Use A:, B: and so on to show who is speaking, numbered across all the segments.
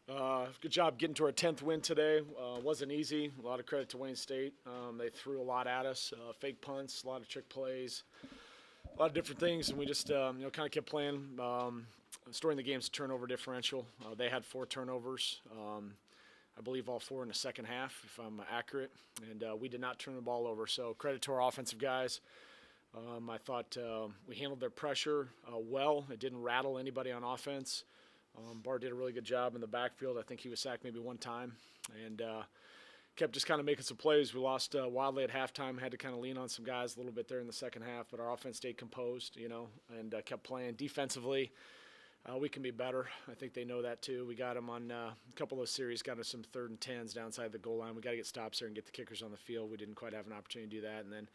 A: Good job getting to our 10th win today. Wasn't easy. A lot of credit to Wayne State. They threw a lot at us, fake punts, a lot of trick plays, a lot of different things, and we just kind of kept playing. Storing the game's turnover differential. They had 4 turnovers. I believe all 4 in the second half, if I'm accurate, and we did not turn the ball over. So credit to our offensive guys. I thought we handled their pressure well. It didn't rattle anybody on offense. Bart did a really good job in the backfield. I think he was sacked maybe 1 time, and kept just kind of making some plays. We lost wildly at halftime. Had to kind of lean on some guys a little bit there in the second half, but our offense stayed composed, and kept playing defensively. We can be better. I think they know that too. We got them on a couple of series, got us some 3rd and 10s downside the goal line. We got to get stops there and get the kickers on the field. We didn't quite have an opportunity to do that, and then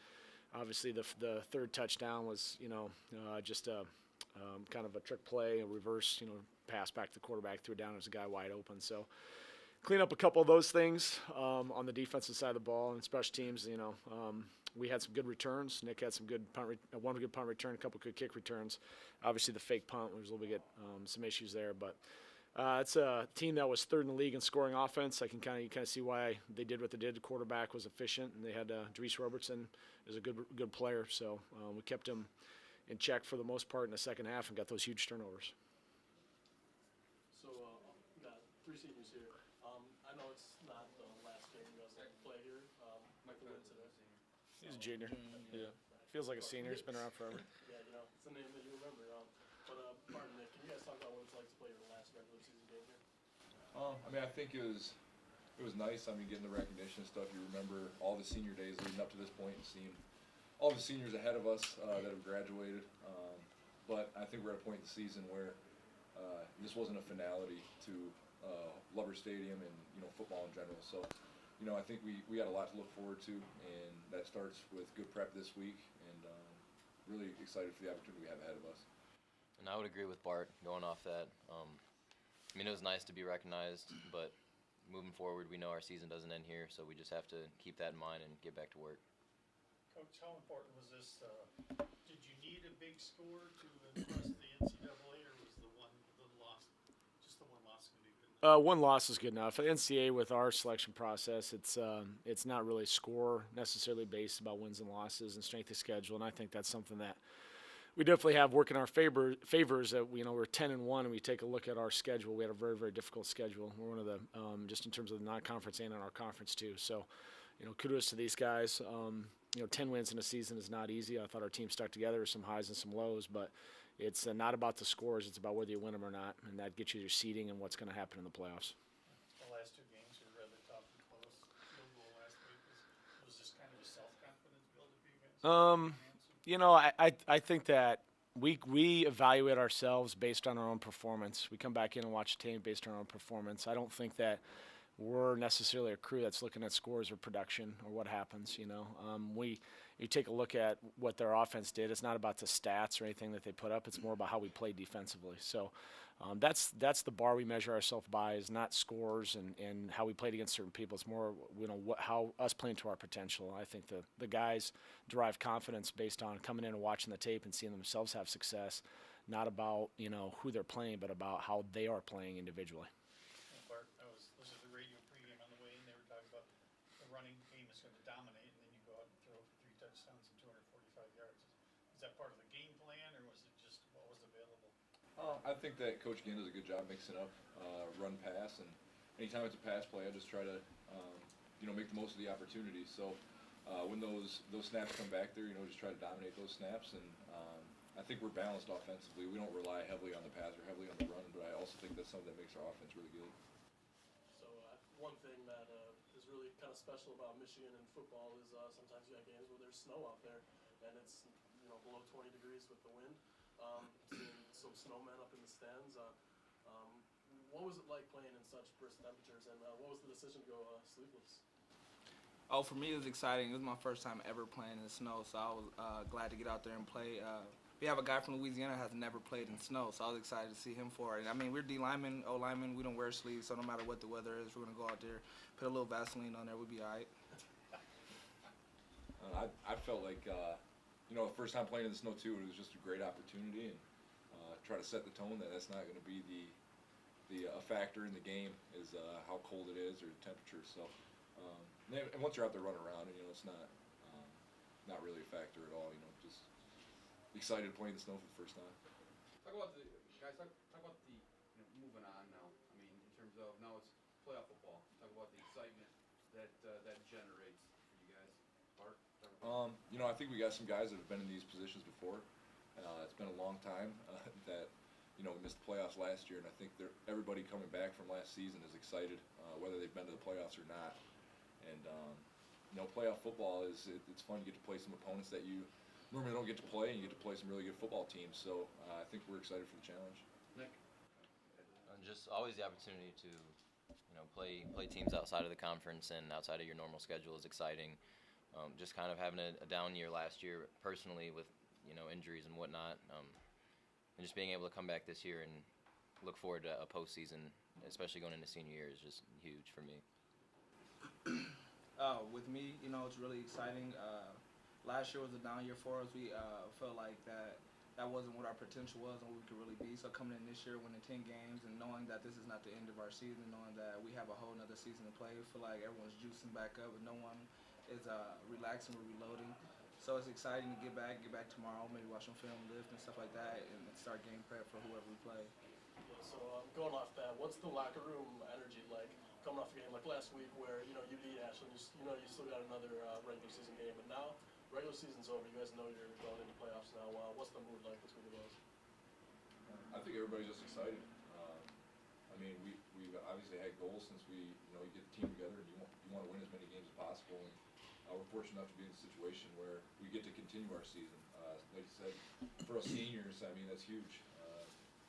A: obviously the 3rd touchdown was just a kind of a trick play, a reverse pass back to the quarterback, threw it down. There was a guy wide open. So clean up a couple of those things on the defensive side of the ball and special teams. We had some good returns. Nick had some good one good punt return, a couple good kick returns. Obviously, the fake punt was a little bit some issues there, but it's a team that was 3rd in the league in scoring offense. You kind of see why they did what they did. The quarterback was efficient, and they had Dries Robertson is a good player. So we kept him in check for the most part in the second half and got those huge turnovers.
B: So, we got 3 seniors here. I know it's not the last game you guys have to play here. Michael win today.
A: He's a junior. Yeah. Feels like a senior. He's been around forever.
B: Yeah, it's a name that you remember. Martin, Nick, can you guys talk about what it's like to play your last regular season game here?
C: I think it was nice. Getting the recognition and stuff. You remember all the senior days leading up to this point and seeing all the seniors ahead of us that have graduated. But I think we're at a point in the season where this wasn't a finality to Lover Stadium and football in general. So I think we got a lot to look forward to, and that starts with good prep this week, and really excited for the opportunity we have ahead of us.
D: And I would agree with Bart going off that. It was nice to be recognized, but moving forward, we know our season doesn't end here, so we just have to keep that in mind and get back to work.
E: Coach, how important was this? Did you need a big score to impress the NCAA, or was the one loss going to be good enough?
A: One loss is good enough. The NCAA, with our selection process, it's not really score necessarily based about wins and losses and strength of schedule, and I think that's something that we definitely have working our favors. That we're 10-1, and we take a look at our schedule. We had a very, very difficult schedule. We're one of the just in terms of the non-conference and in our conference too. So, kudos to these guys. 10 wins in a season is not easy. I thought our team stuck together with some highs and some lows, but it's not about the scores. It's about whether you win them or not, and that gets you your seeding and what's going to happen in the playoffs.
E: The last 2 games were rather tough and close. Field goal last week was just kind of a self-confidence builder for you guys.
A: I think that we evaluate ourselves based on our own performance. We come back in and watch the tape based on our own performance. I don't think that we're necessarily a crew that's looking at scores or production or what happens. You take a look at what their offense did. It's not about the stats or anything that they put up. It's more about how we play defensively. So that's the bar we measure ourselves by, is not scores and how we played against certain people. It's more how us playing to our potential. I think the guys derive confidence based on coming in and watching the tape and seeing themselves have success, not about who they're playing, but about how they are playing individually.
E: Bart, I was listening to the radio pregame on the way in. They were talking about the running game is going to dominate, and then you go out and throw 3 touchdowns and 245 yards. Is that part of the game plan, or was it just what was available?
C: I think that Coach Ginn does a good job mixing up run pass, and anytime it's a pass play, I just try to make the most of the opportunity. So when those snaps come back there, just try to dominate those snaps, and I think we're balanced offensively. We don't rely heavily on the pass or heavily on the run, but I also think that's something that makes our offense really good.
B: So, one thing that is really kind of special about Michigan and football is sometimes you have games where there's snow out there, and it's below 20 degrees with the wind. Seeing some snowmen up in the stands. What was it like playing in such brisk temperatures, and what was the decision to go sleeveless?
F: Oh, for me, it was exciting. It was my first time ever playing in the snow, so I was glad to get out there and play. We have a guy from Louisiana who has never played in snow, so I was excited to see him for it. And we're D linemen, O linemen. We don't wear sleeves, so no matter what the weather is, we're gonna go out there, put a little Vaseline on there. We'll be all right.
C: I felt like the first time playing in the snow too. It was just a great opportunity, and try to set the tone that that's not going to be a factor in the game is how cold it is or the temperature. So, and once you're out there running around, and it's not really a factor at all. Just excited playing the snow for the first time.
G: Talk about the guys. Talk about the moving on now. I mean, in terms of now it's playoff football. Talk about the excitement that that generates for you guys. Bart.
C: I think we got some guys that have been in these positions before. It's been a long time that we missed the playoffs last year, and I think everybody coming back from last season is excited, whether they've been to the playoffs or not. And playoff football it's fun to get to play some opponents that you normally don't get to play, and you get to play some really good football teams. So I think we're excited for the challenge.
G: Nick.
D: Just always the opportunity to, play teams outside of the conference and outside of your normal schedule is exciting. Just kind of having a down year last year personally with injuries and whatnot, and just being able to come back this year and look forward to a postseason, especially going into senior year, is just huge for me.
F: With me, it's really exciting. Last year was a down year for us. We felt like that wasn't what our potential was and what we could really be. So coming in this year, winning 10 games and knowing that this is not the end of our season, knowing that we have a whole nother season to play, I feel like everyone's juicing back up and no one is relaxing. We're reloading. So it's exciting to get back tomorrow, maybe watch some film, lift and stuff like that, and start game prep for whoever we play.
B: So going off that, what's the locker room energy like coming off a game like last week where you beat Ashland, you still got another regular season game, but now regular season's over. You guys know you're going into playoffs now. What's the mood like between the boys?
C: I think everybody's just excited. We've obviously had goals since you get the team together and you want to win as many games as possible. And we're fortunate enough to be in a situation where we get to continue our season. Like you said, for us seniors, that's huge.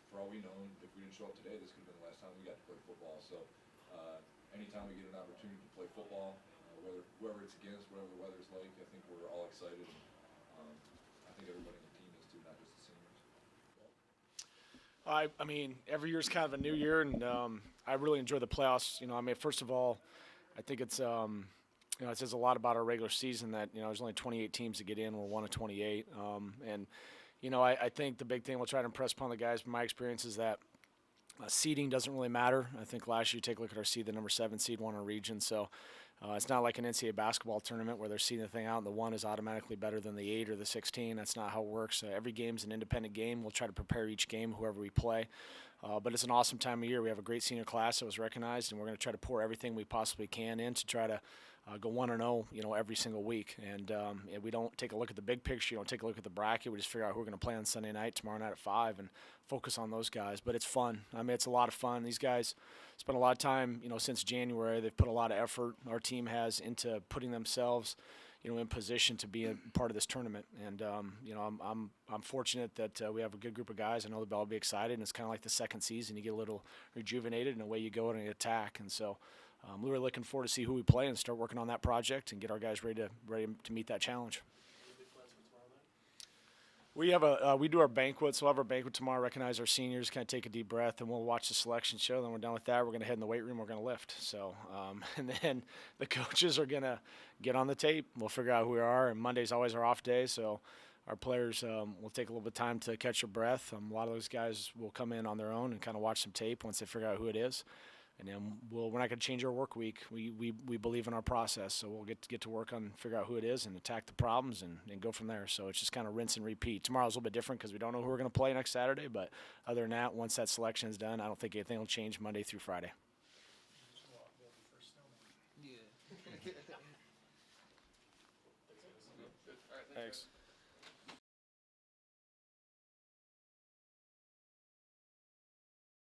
C: For all we know, if we didn't show up today, this could have been the last time we got to play football. So anytime we get an opportunity to play football, whoever it's against, whatever the weather's like, I think we're all excited. And, I think everybody on the team is too, not just the seniors.
A: Every year's kind of a new year, and I really enjoy the playoffs. First of all, I think it's it says a lot about our regular season that there's only 28 teams to get in. We're one of 28, and I think the big thing we'll try to impress upon the guys, from my experience, is that seeding doesn't really matter. I think last year, you take a look at our seed, the number 7 seed won our region, so it's not like an NCAA basketball tournament where they're seeding the thing out and the 1 is automatically better than the 8 or the 16. That's not how it works. Every game's an independent game. We'll try to prepare each game, whoever we play. But it's an awesome time of year. We have a great senior class that was recognized, and we're going to try to pour everything we possibly can in to try to go 1-0, every single week. And we don't take a look at the big picture. You don't take a look at the bracket. We just figure out who we're going to play on Sunday night, tomorrow night at 5, and focus on those guys. But it's fun. It's a lot of fun. These guys spent a lot of time, since January. They've put a lot of effort, our team has, into putting themselves, in position to be a part of this tournament. And I'm fortunate that we have a good group of guys. I know they'll all be excited, and it's kind of like the second season. You get a little rejuvenated, and away you go and attack. And so we're really looking forward to see who we play and start working on that project and get our guys ready to meet that challenge.
B: Any big plans for tomorrow night?
A: We do our banquet, so we'll have our banquet tomorrow, recognize our seniors, kind of take a deep breath, and we'll watch the selection show. Then we're done with that. We're going to head in the weight room. We're going to lift. So, and then the coaches are going to get on the tape. We'll figure out who we are, and Monday's always our off day, so our players will take a little bit of time to catch their breath. A lot of those guys will come in on their own and kind of watch some tape once they figure out who it is. And then we're not going to change our work week. We believe in our process, so we'll get to work on figure out who it is and attack the problems and go from there. So it's just kind of rinse and repeat. Tomorrow's a little bit different because we don't know who we're going to play next Saturday. But other than that, once that selection is done, I don't think anything will change Monday through Friday.
F: Yeah.
A: Thanks.